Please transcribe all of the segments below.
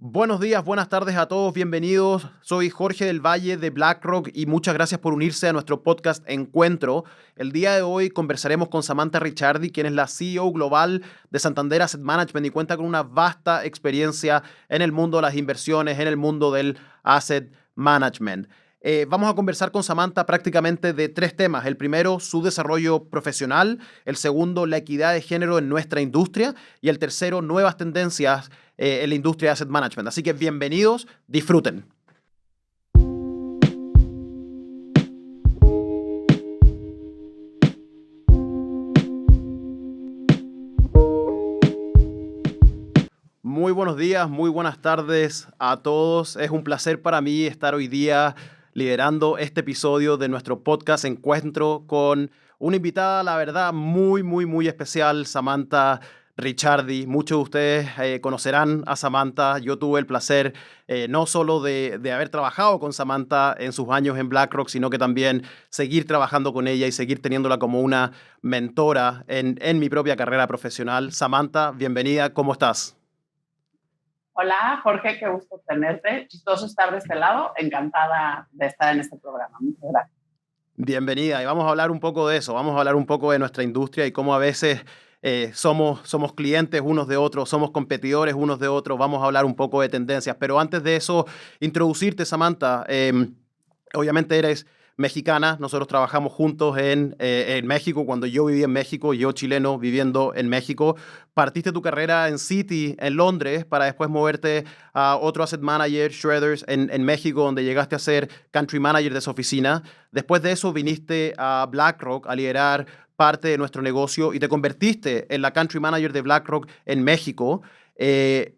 Buenos días, buenas tardes a todos, bienvenidos. Soy Jorge del Valle de BlackRock y muchas gracias por unirse a nuestro podcast Encuentro. El día de hoy conversaremos con Samantha Ricciardi, quien es la CEO global de Santander Asset Management y cuenta con una vasta experiencia en el mundo de las inversiones, en el mundo del asset management. Vamos a conversar con Samantha prácticamente de tres temas. El primero, su desarrollo profesional. El segundo, la equidad de género en nuestra industria. Y el tercero, nuevas tendencias en la industria de asset management. Así que bienvenidos, disfruten. Muy buenos días, muy buenas tardes a todos. Es un placer para mí estar hoy día liderando este episodio de nuestro podcast Encuentro con una invitada, la verdad, muy especial, Samantha Ricciardi. Muchos de ustedes conocerán a Samantha. Yo tuve el placer no solo de haber trabajado con Samantha en sus años en BlackRock, sino que también seguir trabajando con ella y seguir teniéndola como una mentora en mi propia carrera profesional. Samantha, bienvenida. ¿Cómo estás? Hola, Jorge, qué gusto tenerte. Chistoso estar de este lado. Encantada de estar en este programa. Muchas gracias. Bienvenida y vamos a hablar un poco de eso, vamos a hablar un poco de nuestra industria y cómo a veces somos clientes unos de otros, somos competidores unos de otros, vamos a hablar un poco de tendencias, pero antes de eso, introducirte, Samantha. Obviamente eres mexicana, nosotros trabajamos juntos en México, cuando yo viví en México, yo chileno viviendo en México. Partiste tu carrera en Citi, en Londres, para después moverte a otro asset manager, Shredders, en México, donde llegaste a ser country manager de su oficina. Después de eso viniste a BlackRock a liderar parte de nuestro negocio y te convertiste en la country manager de BlackRock en México. Eh,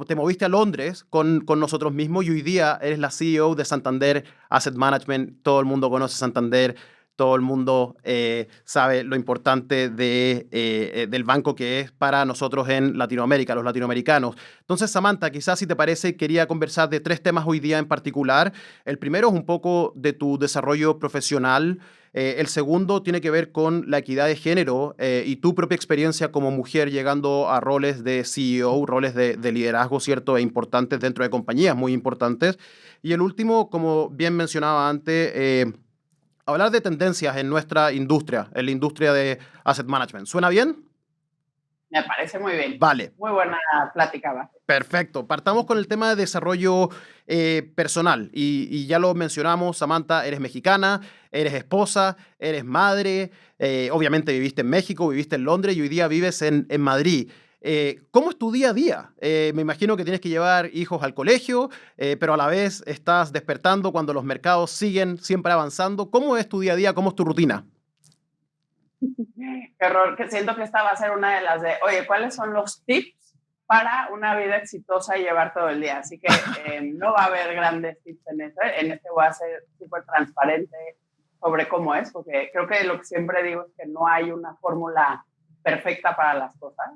Te moviste a Londres con nosotros mismos y hoy día eres la CEO de Santander Asset Management. Todo el mundo conoce Santander, todo el mundo sabe lo importante del banco que es para nosotros en Latinoamérica, los latinoamericanos. Entonces, Samantha, quizás si te parece, quería conversar de tres temas hoy día en particular. El primero es un poco de tu desarrollo profesional. El segundo tiene que ver con la equidad de género y tu propia experiencia como mujer llegando a roles de CEO, roles de liderazgo, ¿cierto? E importantes dentro de compañías muy importantes. Y el último, como bien mencionaba antes, hablar de tendencias en nuestra industria, en la industria de asset management. ¿Suena bien? Me parece muy bien. Vale. Muy buena plática, va. Perfecto. Partamos con el tema de desarrollo personal. Y ya lo mencionamos, Samantha, eres mexicana, eres esposa, eres madre, obviamente viviste en México, viviste en Londres y hoy día vives en Madrid. ¿Cómo es tu día a día? Me imagino que tienes que llevar hijos al colegio, pero a la vez estás despertando cuando los mercados siguen siempre avanzando. ¿Cómo es tu día a día? ¿Cómo es tu rutina? Qué horror, que siento que esta va a ser una de las de, oye, ¿cuáles son los tips para una vida exitosa y llevar todo el día? Así que no va a haber grandes tips en eso. En este voy a ser súper transparente sobre cómo es, porque creo que lo que siempre digo es que no hay una fórmula perfecta para las cosas.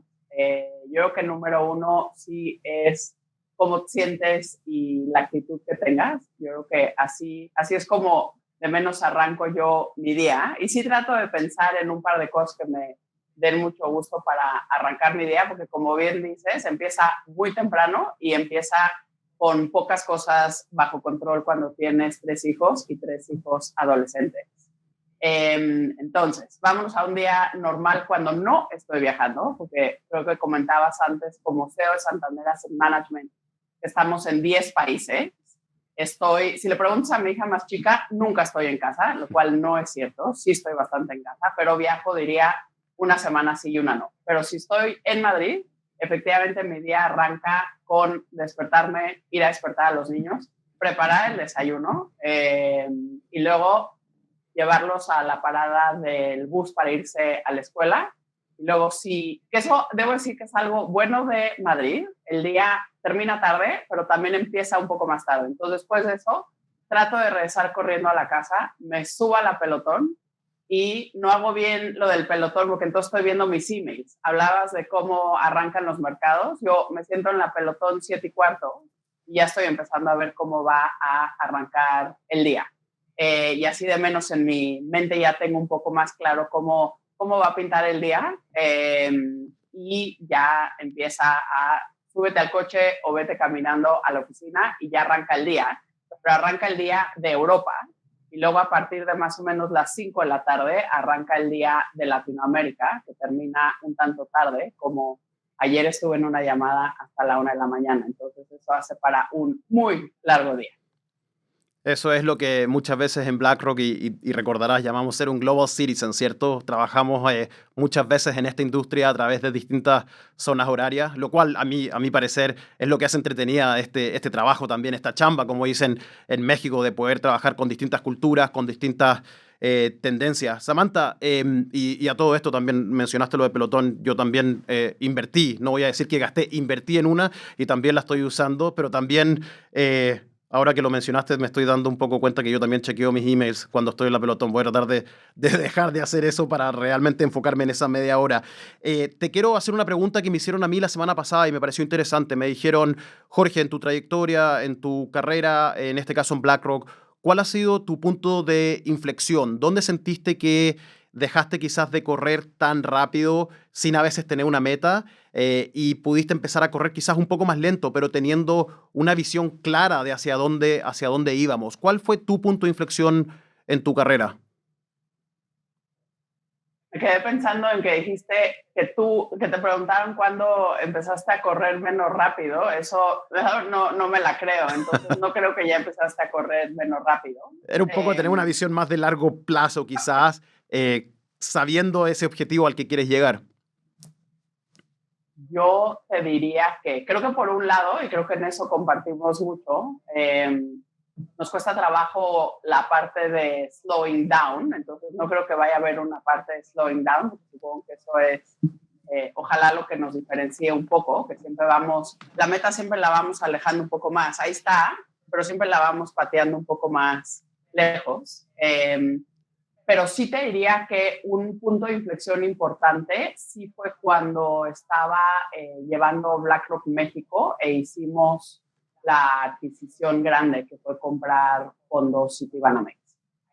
Yo creo que número uno sí es cómo te sientes y la actitud que tengas. Yo creo que así es como de menos arranco yo mi día. Y sí trato de pensar en un par de cosas que me den mucho gusto para arrancar mi día, porque como bien dices, empieza muy temprano y empieza con pocas cosas bajo control cuando tienes tres hijos y tres hijos adolescentes. Entonces, vámonos a un día normal cuando no estoy viajando, porque creo que comentabas antes, como CEO de Santander Asset Management, que estamos en 10 países. Si le preguntas a mi hija más chica, nunca estoy en casa, lo cual no es cierto. Sí estoy bastante en casa, pero viajo, diría, una semana sí y una no. Pero si estoy en Madrid, efectivamente mi día arranca con despertarme, ir a despertar a los niños, preparar el desayuno y luego llevarlos a la parada del bus para irse a la escuela. Y luego sí, que eso debo decir que es algo bueno de Madrid. El día termina tarde, pero también empieza un poco más tarde. Entonces, después de eso, trato de regresar corriendo a la casa, me subo a la pelotón y no hago bien lo del pelotón porque entonces estoy viendo mis emails. Hablabas de cómo arrancan los mercados. Yo me siento en la pelotón 7:15 y ya estoy empezando a ver cómo va a arrancar el día. Y así de menos en mi mente ya tengo un poco más claro cómo va a pintar el día y ya empieza a súbete al coche o vete caminando a la oficina y ya arranca el día, pero arranca el día de Europa y luego a partir de más o menos las 5 de la tarde arranca el día de Latinoamérica, que termina un tanto tarde, como ayer estuve en una llamada hasta la 1 de la mañana, entonces eso hace para un muy largo día. Eso es lo que muchas veces en BlackRock, y recordarás, llamamos ser un global citizen, ¿cierto? Trabajamos muchas veces en esta industria a través de distintas zonas horarias, lo cual a mi parecer es lo que hace entretenida este trabajo también, esta chamba, como dicen en México, de poder trabajar con distintas culturas, con distintas tendencias. Samantha, y a todo esto también mencionaste lo de Pelotón, yo también invertí, no voy a decir que gasté, invertí en una y también la estoy usando, pero también... ahora que lo mencionaste, me estoy dando un poco cuenta que yo también chequeo mis emails cuando estoy en la Pelotón. Voy a tratar de dejar de hacer eso para realmente enfocarme en esa media hora. Te quiero hacer una pregunta que me hicieron a mí la semana pasada y me pareció interesante. Me dijeron, Jorge, en tu trayectoria, en tu carrera, en este caso en BlackRock, ¿cuál ha sido tu punto de inflexión? ¿Dónde sentiste que dejaste quizás de correr tan rápido sin a veces tener una meta y pudiste empezar a correr quizás un poco más lento, pero teniendo una visión clara de hacia dónde íbamos? ¿Cuál fue tu punto de inflexión en tu carrera? Me quedé pensando en que dijiste que te preguntaron cuándo empezaste a correr menos rápido. Eso no me la creo. Entonces no creo que ya empezaste a correr menos rápido. Era un poco tener una visión más de largo plazo, quizás, sabiendo ese objetivo al que quieres llegar. Yo te diría que creo que por un lado, y creo que en eso compartimos mucho, nos cuesta trabajo la parte de slowing down, entonces no creo que vaya a haber una parte de slowing down, porque supongo que eso es, ojalá lo que nos diferencie un poco, que siempre vamos, la meta siempre la vamos alejando un poco más, ahí está, pero siempre la vamos pateando un poco más lejos. Pero sí te diría que un punto de inflexión importante sí fue cuando estaba llevando BlackRock México e hicimos la adquisición grande que fue comprar fondos Citibanamex.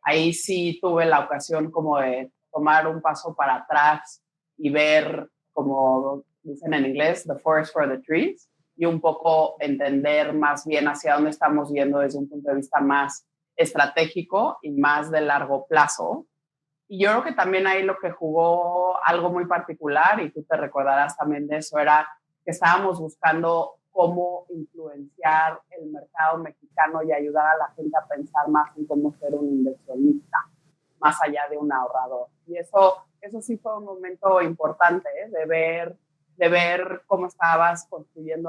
Ahí sí tuve la ocasión como de tomar un paso para atrás y ver, como dicen en inglés, the forest for the trees, y un poco entender más bien hacia dónde estamos yendo desde un punto de vista más estratégico y más de largo plazo. Y yo creo que también ahí lo que jugó algo muy particular, y tú te recordarás también de eso, era que estábamos buscando cómo influenciar el mercado mexicano y ayudar a la gente a pensar más en cómo ser un inversionista, más allá de un ahorrador. Y eso sí fue un momento importante, de ver cómo estabas construyendo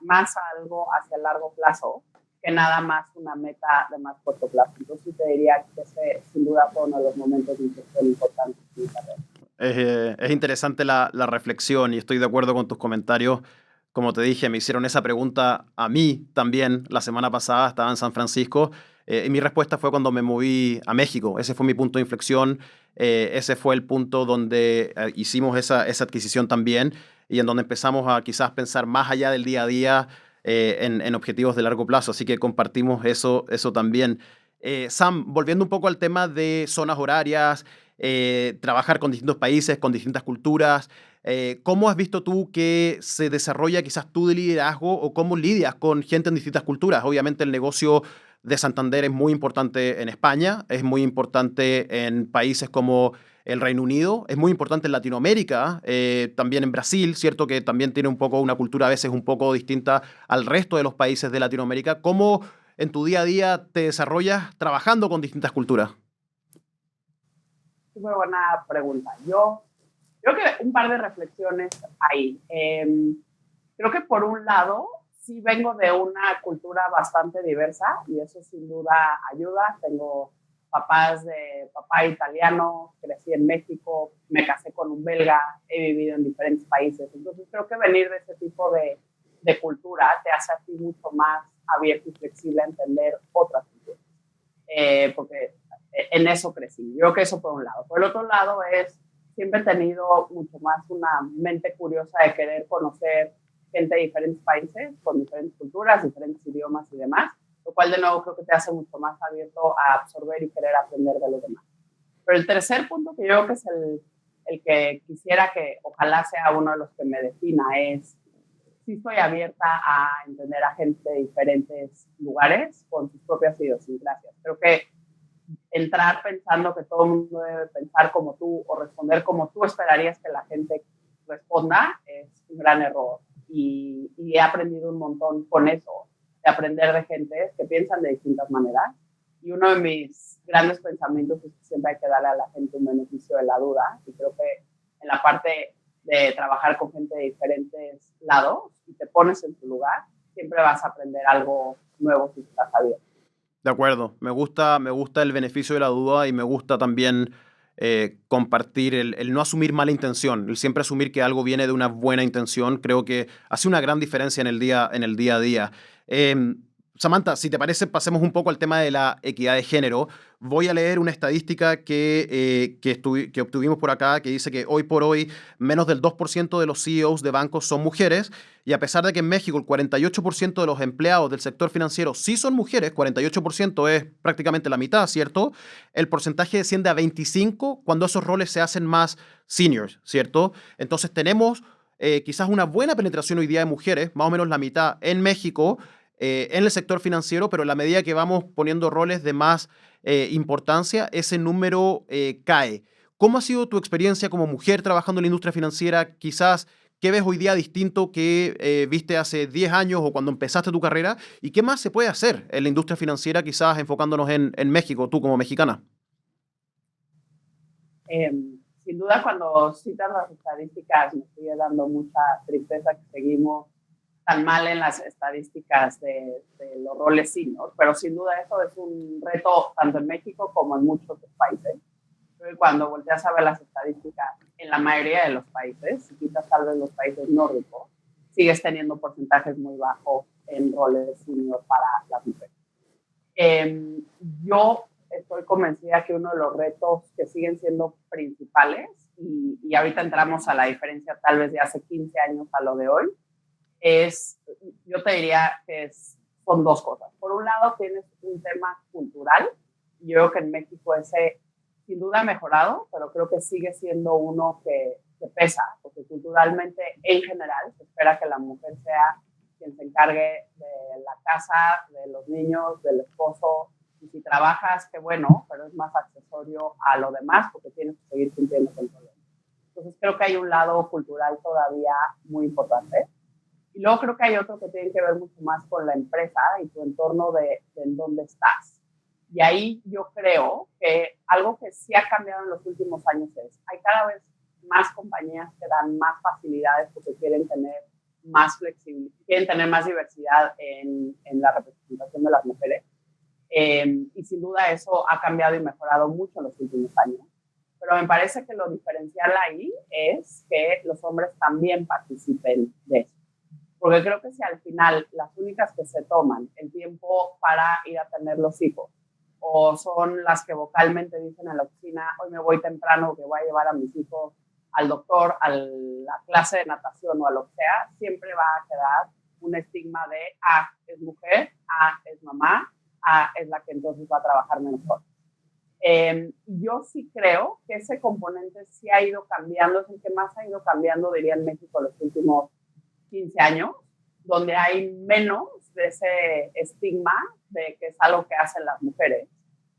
más algo hacia el largo plazo que nada más una meta de más corto plazo. Entonces sí te diría que ese sin duda fue uno de los momentos de inflexión importantes en mi carrera. Es interesante la reflexión y estoy de acuerdo con tus comentarios. Como te dije, me hicieron esa pregunta a mí también la semana pasada, estaba en San Francisco, y mi respuesta fue cuando me moví a México. Ese fue mi punto de inflexión, ese fue el punto donde hicimos esa adquisición también y en donde empezamos a quizás pensar más allá del día a día en objetivos de largo plazo. Así que compartimos eso también. Sam, volviendo un poco al tema de zonas horarias, trabajar con distintos países, con distintas culturas. ¿Cómo has visto tú que se desarrolla quizás tu liderazgo o cómo lidias con gente en distintas culturas? Obviamente el negocio de Santander es muy importante en España, es muy importante en países como el Reino Unido, es muy importante en Latinoamérica, también en Brasil, cierto que también tiene un poco una cultura a veces un poco distinta al resto de los países de Latinoamérica. ¿Cómo en tu día a día te desarrollas trabajando con distintas culturas? Muy buena pregunta. Yo creo que un par de reflexiones ahí. Creo que por un lado, sí vengo de una cultura bastante diversa y eso sin duda ayuda. Tengo papá italiano, crecí en México, me casé con un belga, he vivido en diferentes países. Entonces creo que venir de ese tipo de cultura te hace a ti mucho más abierto y flexible a entender otras culturas. Porque en eso crecí. Yo creo que eso por un lado. Por el otro lado siempre he tenido mucho más una mente curiosa de querer conocer gente de diferentes países, con diferentes culturas, diferentes idiomas y demás, lo cual de nuevo creo que te hace mucho más abierto a absorber y querer aprender de los demás. Pero el tercer punto que yo creo que es el que quisiera que ojalá sea uno de los que me defina es sí estoy abierta a entender a gente de diferentes lugares con sus propias idiosincrasias. Creo que entrar pensando que todo el mundo debe pensar como tú o responder como tú esperarías que la gente responda es un gran error. Y he aprendido un montón con eso, de aprender de gente que piensan de distintas maneras. Y uno de mis grandes pensamientos es que siempre hay que darle a la gente un beneficio de la duda. Y creo que en la parte de trabajar con gente de diferentes lados y te pones en su lugar, siempre vas a aprender algo nuevo si estás abierto. De acuerdo, me gusta el beneficio de la duda y me gusta también compartir el no asumir mala intención, el siempre asumir que algo viene de una buena intención, creo que hace una gran diferencia en el día a día. Samantha, si te parece, pasemos un poco al tema de la equidad de género. Voy a leer una estadística que obtuvimos por acá que dice que hoy por hoy menos del 2% de los CEOs de bancos son mujeres y a pesar de que en México el 48% de los empleados del sector financiero sí son mujeres, 48% es prácticamente la mitad, ¿cierto? El porcentaje desciende a 25 cuando esos roles se hacen más seniors, ¿cierto? Entonces tenemos quizás una buena penetración hoy día de mujeres, más o menos la mitad en México, en el sector financiero, pero en la medida que vamos poniendo roles de más importancia, ese número cae. ¿Cómo ha sido tu experiencia como mujer trabajando en la industria financiera? Quizás, ¿qué ves hoy día distinto que viste hace 10 años o cuando empezaste tu carrera? ¿Y qué más se puede hacer en la industria financiera, quizás enfocándonos en México, tú como mexicana? Eh, Sin duda, cuando citas las estadísticas, me sigue dando mucha tristeza que seguimos tan mal en las estadísticas de los roles senior, pero sin duda eso es un reto tanto en México como en muchos otros países. Cuando volteas a ver las estadísticas en la mayoría de los países, si quitas tal vez los países nórdicos, sigues teniendo porcentajes muy bajos en roles senior para las mujeres. Yo estoy convencida que uno de los retos que siguen siendo principales, y ahorita entramos a la diferencia tal vez de hace 15 años a lo de hoy, yo te diría que son dos cosas. Por un lado, tienes un tema cultural. Yo creo que en México ese sin duda ha mejorado, pero creo que sigue siendo uno que pesa, porque culturalmente en general se espera que la mujer sea quien se encargue de la casa, de los niños, del esposo, y si trabajas, qué bueno, pero es más accesorio a lo demás porque tienes que seguir cumpliendo con todo. Entonces creo que hay un lado cultural todavía muy importante. Y luego creo que hay otro que tiene que ver mucho más con la empresa y tu entorno de en dónde estás. Y ahí yo creo que algo que sí ha cambiado en los últimos años hay cada vez más compañías que dan más facilidades porque quieren tener más flexibilidad, quieren tener más diversidad en la representación de las mujeres. Y sin duda eso ha cambiado y mejorado mucho en los últimos años. Pero me parece que lo diferencial ahí es que los hombres también participen de eso. Porque creo que si al final las únicas que se toman el tiempo para ir a tener los hijos o son las que vocalmente dicen en la oficina, hoy me voy temprano que voy a llevar a mis hijos al doctor, a la clase de natación o a lo que sea, siempre va a quedar un estigma de, es mujer, es mamá, es la que entonces va a trabajar menos horas. Yo sí creo que ese componente sí ha ido cambiando, es el que más ha ido cambiando, diría en México, los últimos 15 años, donde hay menos de ese estigma de que es algo que hacen las mujeres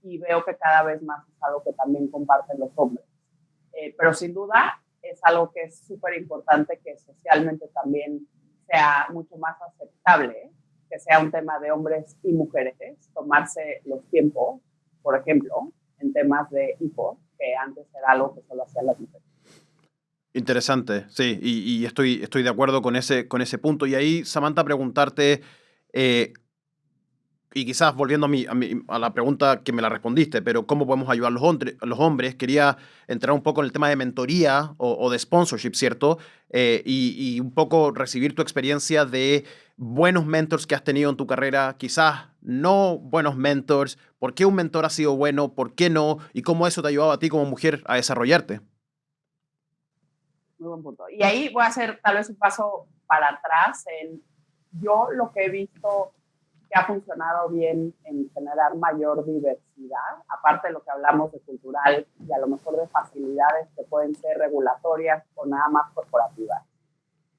y veo que cada vez más es algo que también comparten los hombres. Pero sin duda es algo que es súper importante que socialmente también sea mucho más aceptable, que sea un tema de hombres y mujeres, tomarse los tiempos, por ejemplo, en temas de hijos, que antes era algo que solo hacían las mujeres. Interesante, sí, y estoy de acuerdo con ese punto. Y ahí, Samantha, preguntarte, eh, y quizás volviendo a la pregunta que me la respondiste, pero ¿cómo podemos ayudar a los hombres? Quería entrar un poco en el tema de mentoría o de sponsorship, ¿cierto? Y un poco recibir tu experiencia de buenos mentors que has tenido en tu carrera, quizás no buenos mentors, ¿por qué un mentor ha sido bueno? ¿Por qué no? ¿Y cómo eso te ha ayudado a ti como mujer a desarrollarte? Muy buen punto. Y ahí voy a hacer tal vez un paso para atrás en yo lo que he visto que ha funcionado bien en generar mayor diversidad, aparte de lo que hablamos de cultural y a lo mejor de facilidades que pueden ser regulatorias o nada más corporativas,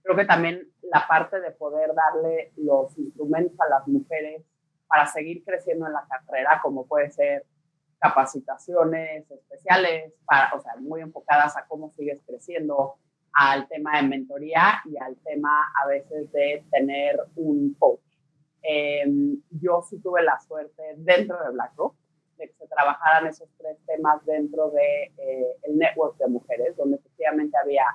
Creo que también la parte de poder darle los instrumentos a las mujeres para seguir creciendo en la carrera, como puede ser capacitaciones especiales, o sea, muy enfocadas a cómo sigues creciendo, al tema de mentoría y al tema a veces de tener un coach. Yo sí tuve la suerte dentro de BlackRock de que se trabajaran esos tres temas dentro de el network de mujeres, donde efectivamente había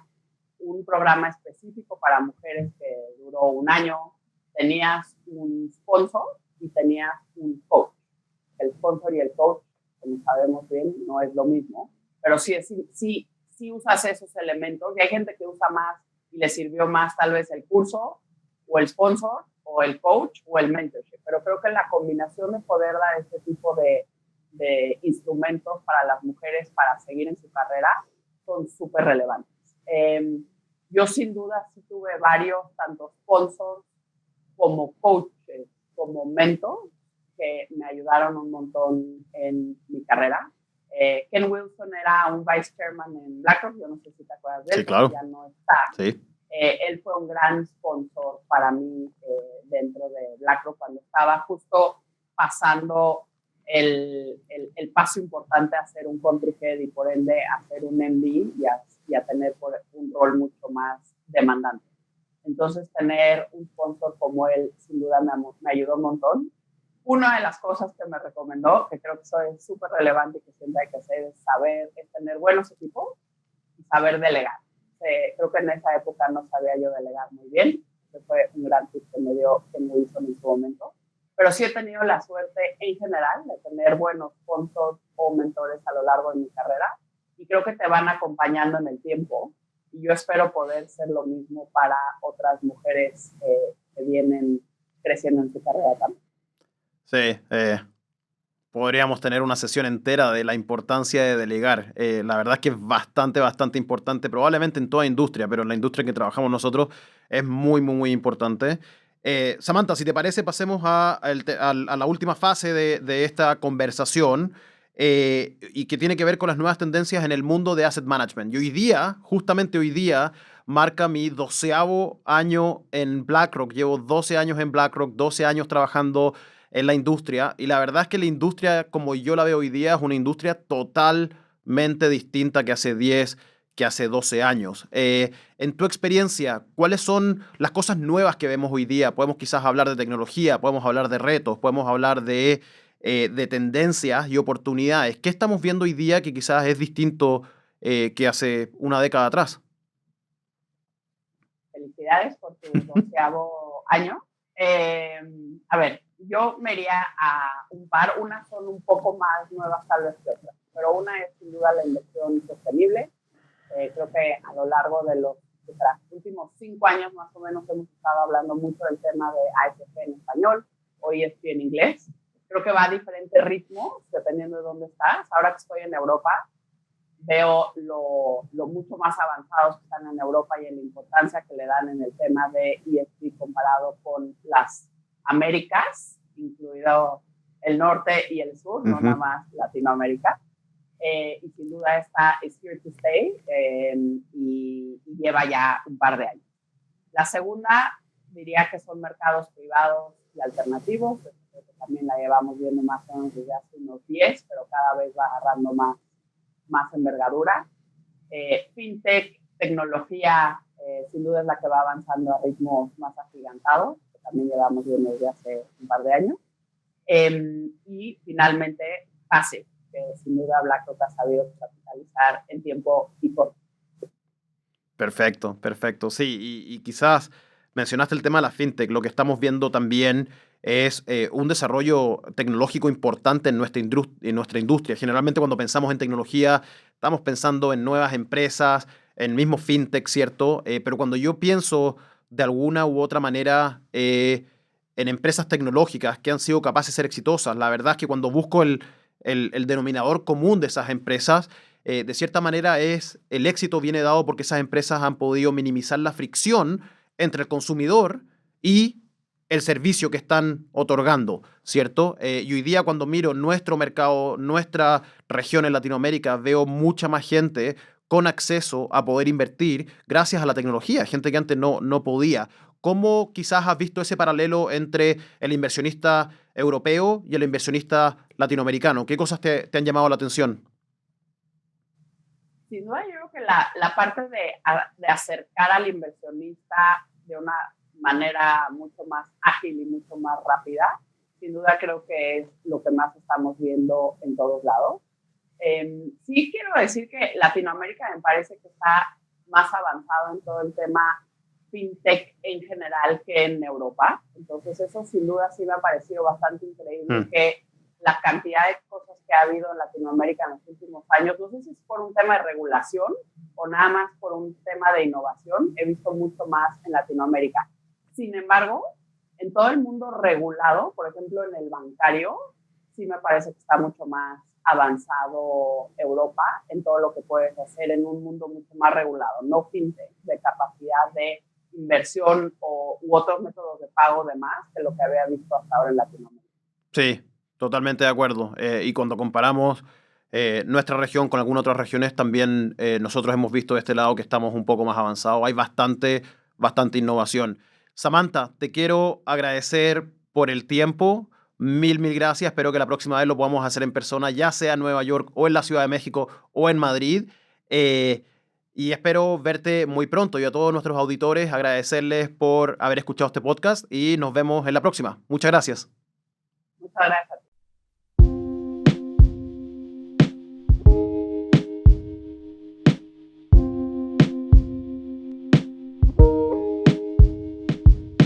un programa específico para mujeres que duró un año, tenías un sponsor y tenías un coach. El sponsor y el coach, como sabemos bien, no es lo mismo, pero sí usas esos elementos y hay gente que usa más y le sirvió más tal vez el curso o el sponsor o el coach o el mentorship, pero creo que la combinación de poder dar este tipo de instrumentos para las mujeres para seguir en su carrera son súper relevantes. Yo sin duda sí tuve varios, tanto sponsors como coaches, como mentors, que me ayudaron un montón en mi carrera. Ken Wilson era un vice chairman en BlackRock, yo no sé si te acuerdas de él, Sí, claro. ya no está. Sí. Él fue un gran sponsor para mí dentro de BlackRock cuando estaba justo pasando el paso importante a ser un country head y por ende a ser un MD y a tener un rol mucho más demandante. Entonces tener un sponsor como él sin duda me ayudó un montón. Una de las cosas que me recomendó, que creo que eso es súper relevante y que siempre hay que hacer, es tener buenos equipos y saber delegar. Creo que en esa época no sabía yo delegar muy bien. Ese fue un gran tip que me dio Ken Wilson en su momento. Pero sí he tenido la suerte en general de tener buenos sponsors o mentores a lo largo de mi carrera y creo que te van acompañando en el tiempo y yo espero poder ser lo mismo para otras mujeres que vienen creciendo en su carrera también. Sí, podríamos tener una sesión entera de la importancia de delegar. La verdad es que es bastante, bastante importante, probablemente en toda industria, pero en la industria en que trabajamos nosotros es muy, muy, muy importante. Samantha, si te parece, pasemos a la última fase de esta conversación y que tiene que ver con las nuevas tendencias en el mundo de asset management. Y hoy día, justamente hoy día, marca mi 12º año en BlackRock. Llevo 12 años en BlackRock, 12 años trabajando en la industria y la verdad es que la industria como yo la veo hoy día es una industria totalmente distinta que hace 10, que hace 12 años. En tu experiencia, ¿cuáles son las cosas nuevas que vemos hoy día? Podemos quizás hablar de tecnología, podemos hablar de retos, podemos hablar de tendencias y oportunidades. ¿Qué estamos viendo hoy día que quizás es distinto que hace una década atrás? Felicidades por tu 12º año. A ver, yo me iría a un par, unas son un poco más nuevas tal vez que otras, pero una es sin duda la inversión sostenible. Creo que a lo largo de los últimos 5 años más o menos hemos estado hablando mucho del tema de AFP en español, hoy estoy en inglés. Creo que va a diferentes ritmos dependiendo de dónde estás. Ahora que estoy en Europa, veo lo mucho más avanzados que están en Europa y en la importancia que le dan en el tema de ESG comparado con las Américas, incluido el norte y el sur, no nada más Latinoamérica. Y sin duda esta es here to stay y lleva ya un par de años. La segunda diría que son mercados privados y alternativos, creo que también la llevamos viendo más o menos desde hace unos 10, pero cada vez va agarrando más envergadura. Fintech, tecnología, sin duda es la que va avanzando a ritmos más agigantados, que también llevamos viendo desde hace un par de años. Y finalmente, passive, que sin duda BlackRock ha sabido capitalizar en tiempo y por. Perfecto, perfecto. Sí, y quizás mencionaste el tema de la fintech. Lo que estamos viendo también es un desarrollo tecnológico importante en nuestra industria. Generalmente cuando pensamos en tecnología, estamos pensando en nuevas empresas, en mismo fintech, ¿cierto? Pero cuando yo pienso de alguna u otra manera en empresas tecnológicas que han sido capaces de ser exitosas, la verdad es que cuando busco el denominador común de esas empresas, de cierta manera el éxito viene dado porque esas empresas han podido minimizar la fricción entre el consumidor y el servicio que están otorgando, ¿cierto? Y hoy día cuando miro nuestro mercado, nuestra región en Latinoamérica, veo mucha más gente con acceso a poder invertir gracias a la tecnología, gente que antes no podía. ¿Cómo quizás has visto ese paralelo entre el inversionista europeo y el inversionista latinoamericano? ¿Qué cosas te han llamado la atención? Sin duda, yo creo que la parte de acercar al inversionista de una manera mucho más ágil y mucho más rápida, sin duda creo que es lo que más estamos viendo en todos lados. Sí quiero decir que Latinoamérica me parece que está más avanzado en todo el tema fintech en general que en Europa. Entonces eso sin duda sí me ha parecido bastante increíble que la cantidad de cosas que ha habido en Latinoamérica en los últimos años, no sé si es por un tema de regulación o nada más por un tema de innovación, he visto mucho más en Latinoamérica. Sin embargo, en todo el mundo regulado, por ejemplo en el bancario, sí me parece que está mucho más avanzado Europa en todo lo que puedes hacer en un mundo mucho más regulado, no fintech, de capacidad de inversión u otros métodos de pago de más que lo que había visto hasta ahora en Latinoamérica. Sí, totalmente de acuerdo. Y cuando comparamos nuestra región con algunas otras regiones, también nosotros hemos visto de este lado que estamos un poco más avanzados. Hay bastante innovación. Samantha, te quiero agradecer por el tiempo. Mil gracias. Espero que la próxima vez lo podamos hacer en persona, ya sea en Nueva York o en la Ciudad de México o en Madrid. Y espero verte muy pronto. Y a todos nuestros auditores agradecerles por haber escuchado este podcast y nos vemos en la próxima. Muchas gracias. Muchas gracias.